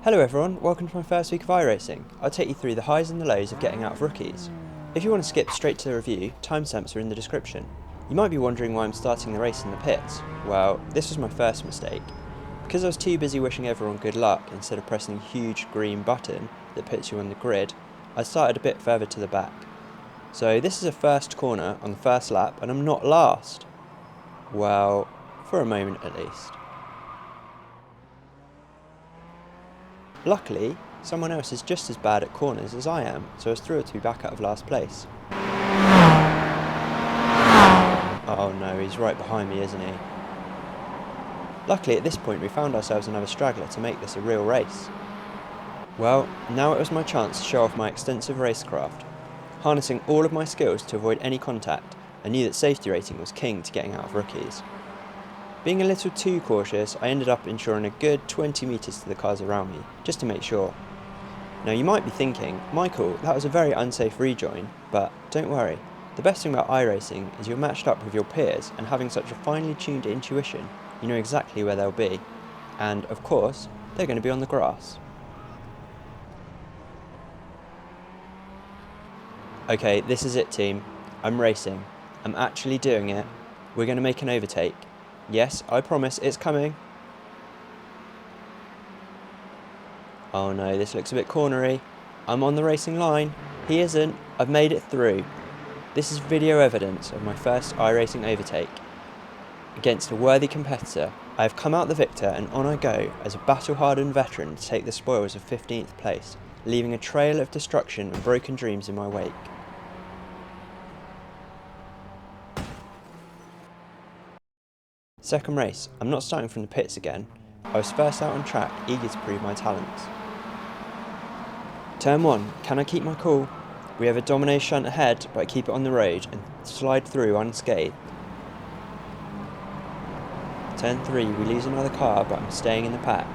Hello everyone, welcome to my first week of iRacing. I'll take you through the highs and the lows of getting out of rookies. If you want to skip straight to the review, timestamps are in the description. You might be wondering why I'm starting the race in the pits. Well, this was my first mistake. Because I was too busy wishing everyone good luck instead of pressing the huge green button that puts you on the grid, I started a bit further to the back. So this is a first corner on the first lap and I'm not last. Well, for a moment at least. Luckily, someone else is just as bad at corners as I am, so I was thrilled to be back out of last place. Oh no, he's right behind me, isn't he? Luckily at this point we found ourselves another straggler to make this a real race. Well, now it was my chance to show off my extensive racecraft. Harnessing all of my skills to avoid any contact, I knew that safety rating was king to getting out of rookies. Being a little too cautious, I ended up ensuring a good 20 metres to the cars around me, just to make sure. Now you might be thinking, Michael, that was a very unsafe rejoin, but don't worry. The best thing about iRacing is you're matched up with your peers, and having such a finely tuned intuition, you know exactly where they'll be. And of course, they're going to be on the grass. Okay, this is it team. I'm racing. I'm actually doing it. We're going to make an overtake. Yes, I promise, it's coming. Oh no, this looks a bit cornery. I'm on the racing line. He isn't. I've made it through. This is video evidence of my first iRacing overtake. Against a worthy competitor, I have come out the victor and on I go as a battle-hardened veteran to take the spoils of 15th place, leaving a trail of destruction and broken dreams in my wake. Second race, I'm not starting from the pits again. I was first out on track, eager to prove my talents. Turn 1, can I keep my cool? We have a domination shunt ahead, but I keep it on the road and slide through unscathed. Turn 3, we lose another car, but I'm staying in the pack.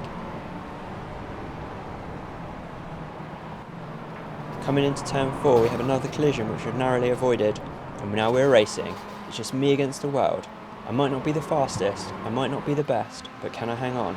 Coming into turn 4, we have another collision which we've narrowly avoided, and now we're racing. It's just me against the world. I might not be the fastest, I might not be the best, but can I hang on?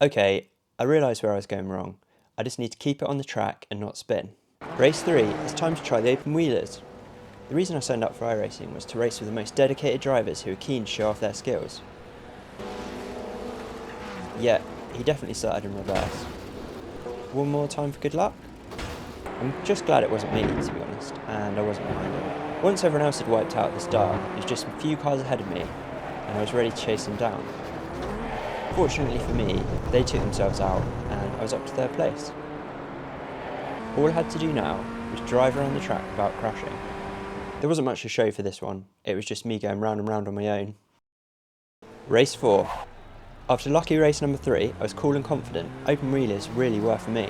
Okay, I realised where I was going wrong. I just need to keep it on the track and not spin. Race 3, it's time to try the open wheelers. The reason I signed up for iRacing was to race with the most dedicated drivers who are keen to show off their skills. Yeah, he definitely started in reverse. One more time for good luck? I'm just glad it wasn't me, to be honest, and I wasn't behind him. Once everyone else had wiped out at the start, it was just a few cars ahead of me, and I was ready to chase them down. Fortunately for me, they took themselves out and I was up to third place. All I had to do now was drive around the track without crashing. There wasn't much to show for this one, it was just me going round and round on my own. Race 4. After lucky race number 3, I was cool and confident, open wheelers really were for me.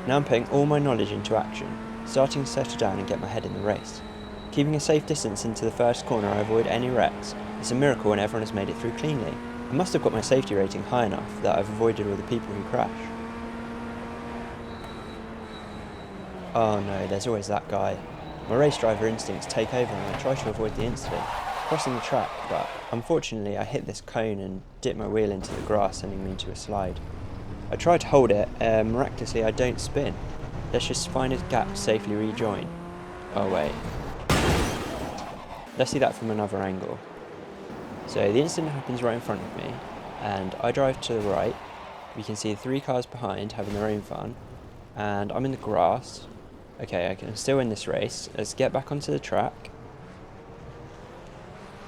Now I'm putting all my knowledge into action, starting to settle down and get my head in the race. Keeping a safe distance into the first corner I avoid any wrecks. It's a miracle when everyone has made it through cleanly. I must have got my safety rating high enough that I've avoided all the people who crash. Oh no, there's always that guy. My race driver instincts take over and I try to avoid the incident. crossing the track, but unfortunately I hit this cone and dipped my wheel into the grass, sending me into a slide. I tried to hold it, miraculously I don't spin. Let's just find a gap to safely rejoin. Oh wait. Let's see that from another angle. So the incident happens right in front of me, and I drive to the right. We can see the 3 cars behind having their own fun, and I'm in the grass. Okay, I can still win this race. Let's get back onto the track.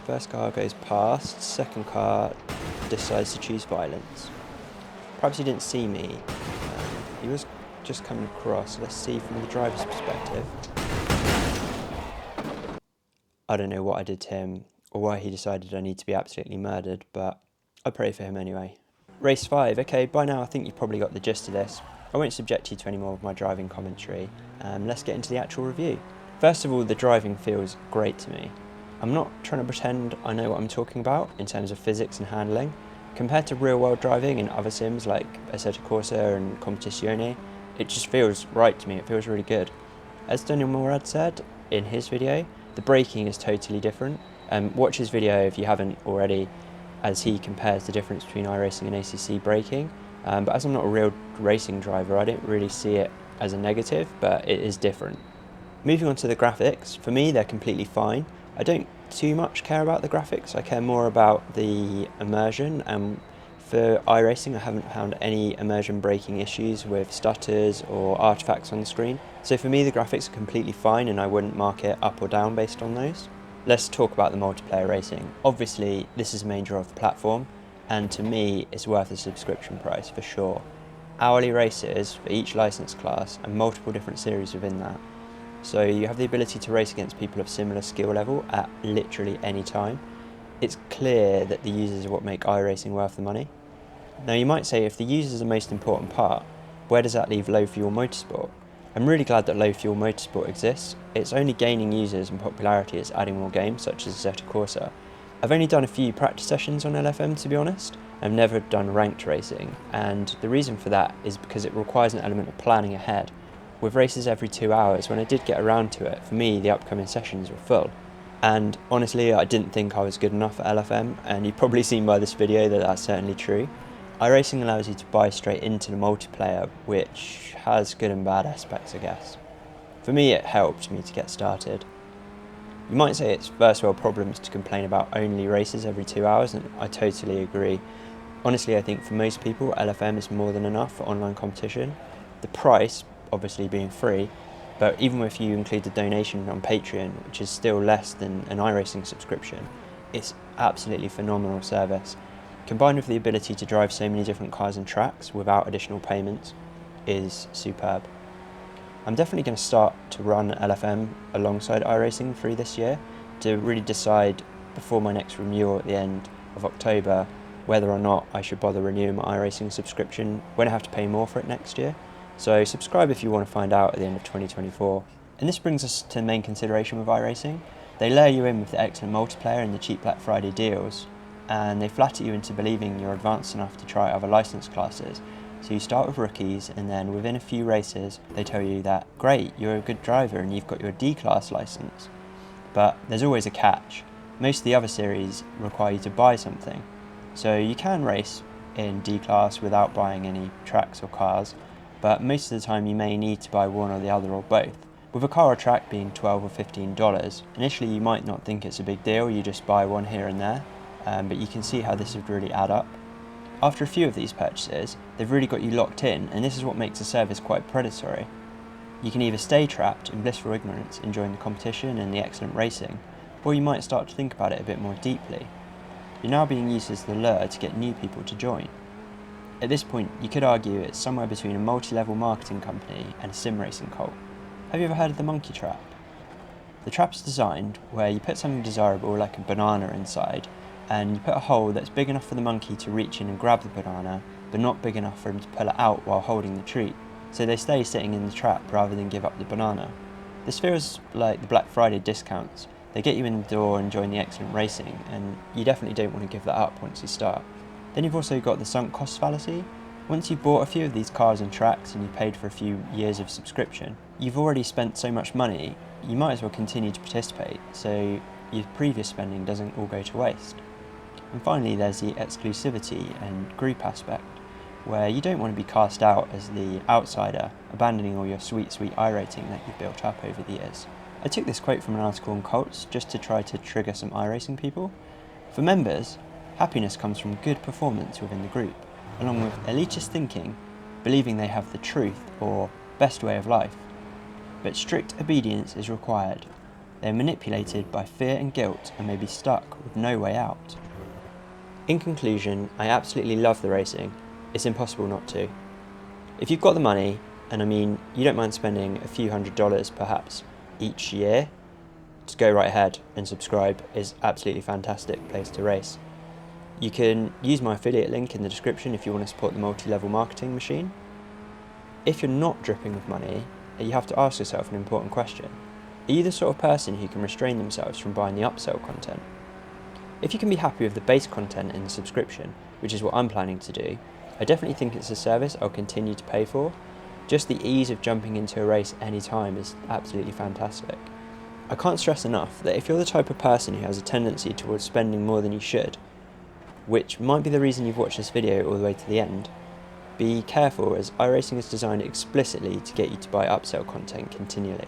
First car goes past, second car decides to choose violence. Perhaps he didn't see me. He was just coming across. Let's see from the driver's perspective. I don't know what I did to him or why he decided I need to be absolutely murdered, but I pray for him anyway. Race 5. Okay, by now I think you've probably got the gist of this. I won't subject you to any more of my driving commentary. Let's get into the actual review. First of all, the driving feels great to me. I'm not trying to pretend I know what I'm talking about in terms of physics and handling. Compared to real-world driving in other sims like Assetto Corsa and Competizione, it just feels right to me. It feels really good. As Daniel Morad said in his video, the braking is totally different. Watch his video if you haven't already, as he compares the difference between iRacing and ACC braking. But as I'm not a real racing driver, I don't really see it as a negative, but it is different. Moving on to the graphics, for me they're completely fine. I don't too much care about the graphics, I care more about the immersion, and for iRacing I haven't found any immersion braking issues with stutters or artifacts on the screen. So for me the graphics are completely fine and I wouldn't mark it up or down based on those. Let's talk about the multiplayer racing. Obviously this is a main draw of the platform, and to me it's worth the subscription price for sure. Hourly races for each license class and multiple different series within that. So you have the ability to race against people of similar skill level at literally any time. It's clear that the users are what make iRacing worth the money. Now you might say, if the users are the most important part, where does that leave low fuel motorsport? I'm really glad that low fuel motorsport exists. It's only gaining users and popularity as adding more games such as Assetto Corsa. I've only done a few practice sessions on LFM to be honest. I've never done ranked racing, and the reason for that is because it requires an element of planning ahead. With races every 2 hours, when I did get around to it, for me the upcoming sessions were full. And honestly, I didn't think I was good enough at LFM, and you've probably seen by this video that that's certainly true. iRacing allows you to buy straight into the multiplayer, which has good and bad aspects, I guess. For me, it helped me to get started. You might say it's first world problems to complain about only races every 2 hours, and I totally agree. Honestly, I think for most people, LFM is more than enough for online competition. The price, obviously being free, but even if you include the donation on Patreon, which is still less than an iRacing subscription, it's absolutely phenomenal service. Combined with the ability to drive so many different cars and tracks without additional payments is superb. I'm definitely going to start to run LFM alongside iRacing through this year to really decide before my next renewal at the end of October whether or not I should bother renewing my iRacing subscription when I have to pay more for it next year. So subscribe if you want to find out at the end of 2024. And this brings us to the main consideration with iRacing. They lure you in with the excellent multiplayer and the cheap Black Friday deals, and they flatter you into believing you're advanced enough to try other license classes. So you start with rookies, and then within a few races they tell you that, great, you're a good driver and you've got your D-class license. But there's always a catch. Most of the other series require you to buy something. So you can race in D-class without buying any tracks or cars, but most of the time you may need to buy one or the other or both. With a car or track being $12 or $15, initially you might not think it's a big deal, you just buy one here and there, but you can see how this would really add up. After a few of these purchases, they've really got you locked in, and this is what makes the service quite predatory. You can either stay trapped in blissful ignorance enjoying the competition and the excellent racing, or you might start to think about it a bit more deeply. You're now being used as the lure to get new people to join. At this point, you could argue it's somewhere between a multi-level marketing company and a sim racing cult. Have you ever heard of the monkey trap? The trap is designed where you put something desirable like a banana inside, and you put a hole that's big enough for the monkey to reach in and grab the banana, but not big enough for him to pull it out while holding the treat, so they stay sitting in the trap rather than give up the banana. This feels like the Black Friday discounts. They get you in the door and join the excellent racing, and you definitely don't want to give that up once you start. Then you've also got the sunk cost fallacy. Once you've bought a few of these cars and tracks and you've paid for a few years of subscription, you've already spent so much money, you might as well continue to participate. So your previous spending doesn't all go to waste. And finally, there's the exclusivity and group aspect, where you don't want to be cast out as the outsider, abandoning all your sweet iRacing that you've built up over the years. I took this quote from an article on Colts just to try to trigger some iRacing people. For members, happiness comes from good performance within the group, along with elitist thinking, believing they have the truth or best way of life. But strict obedience is required. They are manipulated by fear and guilt and may be stuck with no way out. In conclusion, I absolutely love the racing. It's impossible not to. If you've got the money, and I mean you don't mind spending a few $100s perhaps each year, just go right ahead and subscribe. It's absolutely fantastic place to race. You can use my affiliate link in the description if you want to support the multi-level marketing machine. If you're not dripping with money, you have to ask yourself an important question. Are you the sort of person who can restrain themselves from buying the upsell content? If you can be happy with the base content in the subscription, which is what I'm planning to do, I definitely think it's a service I'll continue to pay for. Just the ease of jumping into a race anytime is absolutely fantastic. I can't stress enough that if you're the type of person who has a tendency towards spending more than you should, which might be the reason you've watched this video all the way to the end, be careful, as iRacing is designed explicitly to get you to buy upsell content continually.